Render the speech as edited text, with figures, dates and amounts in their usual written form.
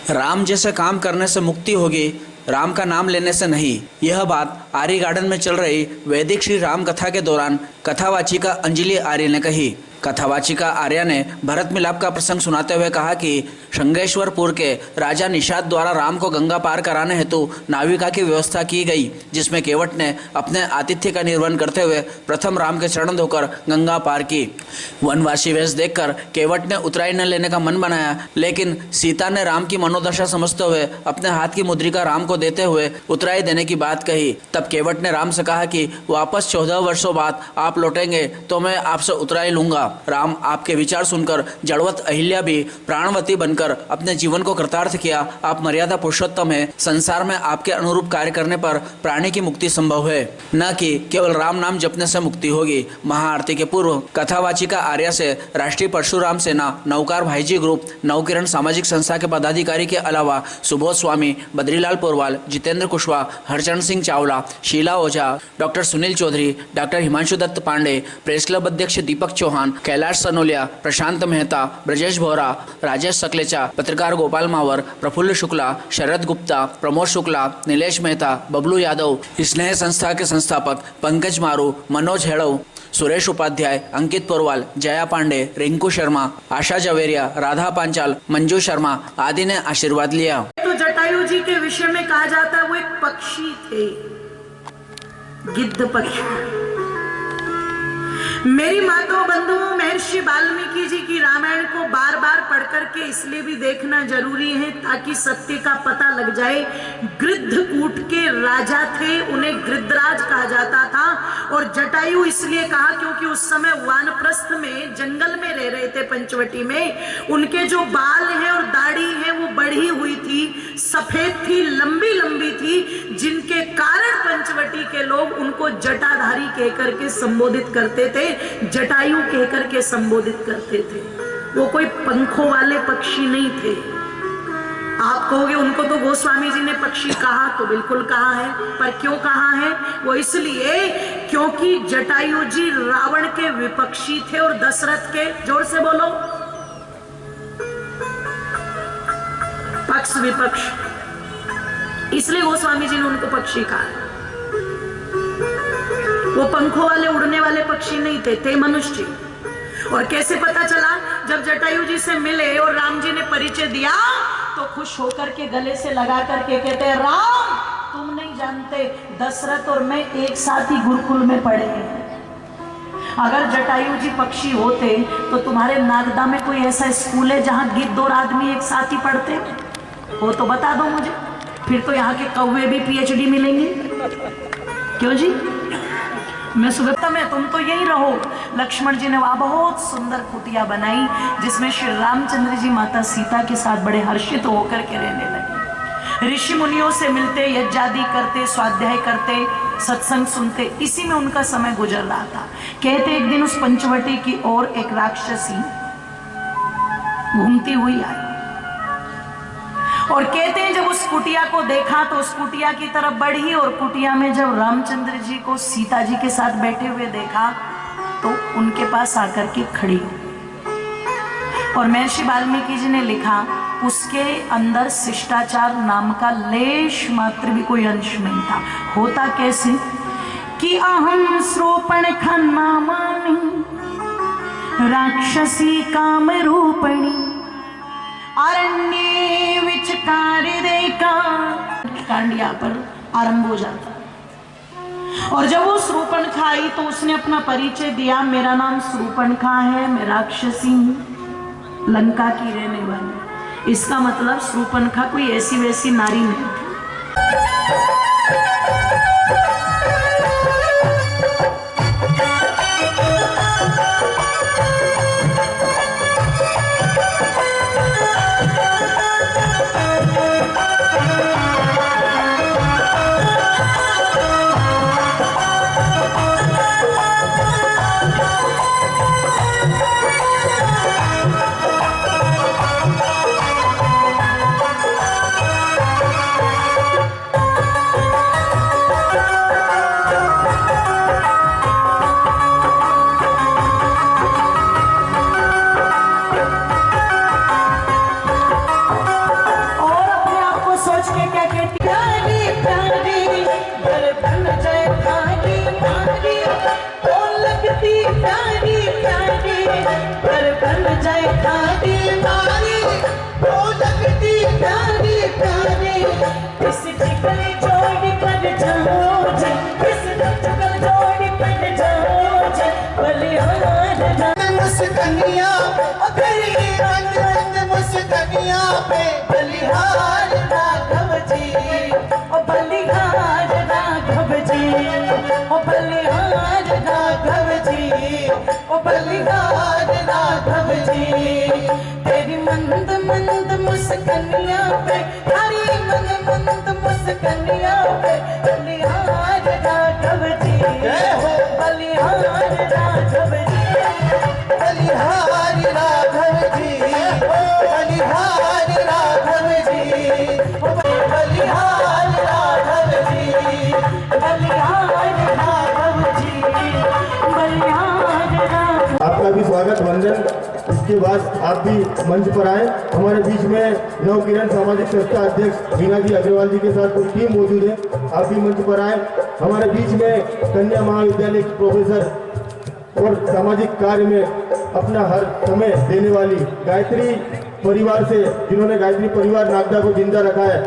राम जैसे काम करने से मुक्ति होगी, राम का नाम लेने से नहीं। यह बात आर्य गार्डन में चल रही वैदिक श्री राम कथा के दौरान कथावाचिका अंजलि आर्य ने कही। कथावाचिका आर्या ने भरत मिलाप का प्रसंग सुनाते हुए कहा कि शंगेश्वरपुर के राजा निषाद द्वारा राम को गंगा पार कराने हेतु नाविका की व्यवस्था की गई, जिसमें केवट ने अपने आतिथ्य का निर्वहन करते हुए प्रथम राम के चरण धोकर गंगा पार की। वनवासी वेश देखकर केवट ने उतराई न लेने का मन बनाया, लेकिन सीता ने राम की मनोदशा समझते हुए अपने हाथ की मुद्रिका राम को देते हुए उतराई देने की बात कही। तब केवट ने राम से कहा कि वापस 14 वर्षों बाद आप लौटेंगे तो मैं आपसे उतराई लूंगा। राम आपके विचार सुनकर जड़वत अहिल्या भी प्राणवती बनकर अपने जीवन को कृतार्थ किया। आप मर्यादा पुरुषोत्तम है, संसार में आपके अनुरूप कार्य करने पर प्राणी की मुक्ति संभव है, न कि केवल राम नाम जपने से मुक्ति होगी। महाआरती के पूर्व कथावाचिका आर्या से राष्ट्रीय परशुराम सेना, नौकार भाईजी ग्रुप, नवकिरण सामाजिक संस्था के पदाधिकारी के अलावा Subodh Swami, Badrilal Porwal, Jitendra Kushwaha, Harcharan Singh Chawla, Sheela Ojha, doctor Sunil Chaudhary, doctor Himanshu Dutt Pande, press club अध्यक्ष दीपक चौहान, कैलाश सनोलिया, प्रशांत मेहता, ब्रजेश भोरा, राजेश सकलेचा, पत्रकार गोपाल मावर, प्रफुल्ल शुक्ला, शरद गुप्ता, प्रमोद शुक्ला, नीलेश मेहता, बबलू यादव, स्नेह संस्था के संस्थापक पंकज मारू, मनोज हेड़व, सुरेश उपाध्याय, अंकित पोरवाल, जया पांडे, रिंकू शर्मा, आशा जवेरिया, राधा पांचाल, मंजू शर्मा आदि ने आशीर्वाद लिया। तो जटायु जी के विषय में कहा जाता है वो एक पक्षी थे, गिद्ध पक्षी। मेरी माताओं बंधुओं, महर्षि वाल्मीकि जी की रामायण को बार बार पढ़ करके इसलिए भी देखना जरूरी है ताकि सत्य का पता लग जाए। गृद्धकूट के राजा थे, उन्हें गृद्धराज कहा जाता था। और जटायु इसलिए कहा क्योंकि उस समय वानप्रस्थ में जंगल में रह रहे थे, पंचवटी में। उनके जो बाल हैं और दाढ़ी है वो बढ़ी हुई थी, सफेद थी, लंबी लंबी थी, जिनके कारण पंचवटी के लोग उनको जटाधारी कहकर के संबोधित करते थे, जटायु कहकर के संबोधित करते थे। वो कोई पंखों वाले पक्षी नहीं थे। आप कहोगे उनको तो गोस्वामी जी ने पक्षी कहा, तो बिल्कुल कहा है, पर क्यों कहा है? वो इसलिए क्योंकि जटायु जी रावण के विपक्षी थे और दशरथ के, जोर से बोलो, पक्ष विपक्ष, इसलिए गोस्वामी जी ने उनको पक्षी कहा है। वो पंखों वाले उड़ने वाले पक्षी नहीं थे मनुष्य। और कैसे पता चला? जब जटायु जी से मिले और राम जी ने परिचय दिया तो खुश होकर के गले से लगा करके कहते हैं, राम तुम नहीं जानते दशरथ और मैं एक साथ ही गुरुकुल में पढ़े हैं। अगर जटायु जी पक्षी होते तो तुम्हारे नागदा में कोई ऐसा स्कूल है जहां गिद्ध और आदमी एक साथ ही पढ़ते हो तो बता दो मुझे, फिर तो यहाँ के कौवे भी पीएचडी मिलेंगे। क्यों जी? मैं सुगता में तुम तो यही रहो। लक्ष्मण जी ने वहां बहुत सुंदर कुटिया बनाई जिसमें श्री रामचंद्र जी माता सीता के साथ बड़े हर्षित होकर के रहने लगे। ऋषि मुनियों से मिलते, यज्ञादि करते, स्वाध्याय करते, सत्संग सुनते, इसी में उनका समय गुजर रहा था। कहते एक दिन उस पंचवटी की ओर एक राक्षसी घूमती हुई आई और कहते हैं जब उस कुटिया को देखा तो उस कुटिया की तरफ बढ़ी और कुटिया में जब रामचंद्र जी को सीता जी के साथ बैठे हुए देखा तो उनके पास आकर के खड़ी। और महर्षि वाल्मीकि जी ने लिखा उसके अंदर शिष्टाचार नाम का लेश मात्र भी कोई अंश नहीं था। होता कैसे कि अहम श्रोपण खन्नामानी राक्षसी काम रूपणी अरण्ये विचकार देखा। कांड यहाँ पर आरंभ हो जाता। और जब वो शूर्पणखा आई तो उसने अपना परिचय दिया, मेरा नाम शूर्पणखा है, मैं राक्षसी हूँ, लंका की रहने वाली। इसका मतलब शूर्पणखा कोई ऐसी वैसी नारी नहीं थी। उसके क्या कहती प्यारी प्यारी धड़कन जयकारी प्यारी ओ लगती प्यारी प्यारी धड़कन जयकारी प्यारी ओ लगती प्यारी प्यारी इस टिकली जोड़ी पर जाओ जी इस टिकल जोड़ी पर जाओ जी बलिहार मुस्कनिया तेरी रंग रंग मुस्कनिया पे बलिहार राघव जी ओ बलिहार राघव जी ओ बलिहार राघव जी ओ बलिहार राघव जी तेरी मंद मंद मुस्कनिया पे हरी मंद मंद मुस्कनिया पे बलिहार राघव जी बलिहार राघव जी बलिहारी राघव जी बलिहारी राघव जी बलिहारी राघव जी बलिहारी राघव जी बलिहारी राघव। आपका भी स्वागत वंदन। इसके बाद आप भी मंच पर आए। हमारे बीच में नवकिरण सामाजिक संस्था अध्यक्ष मीना जी अग्रवाल जी के साथ पूरी टीम मौजूद है। आप भी मंच पर आए। हमारे बीच में कन्या महाविद्यालय की प्रोफेसर और सामाजिक कार्य में अपना हर समय देने वाली गायत्री परिवार से, जिन्होंने गायत्री परिवार नागदा को जिंदा रखा है।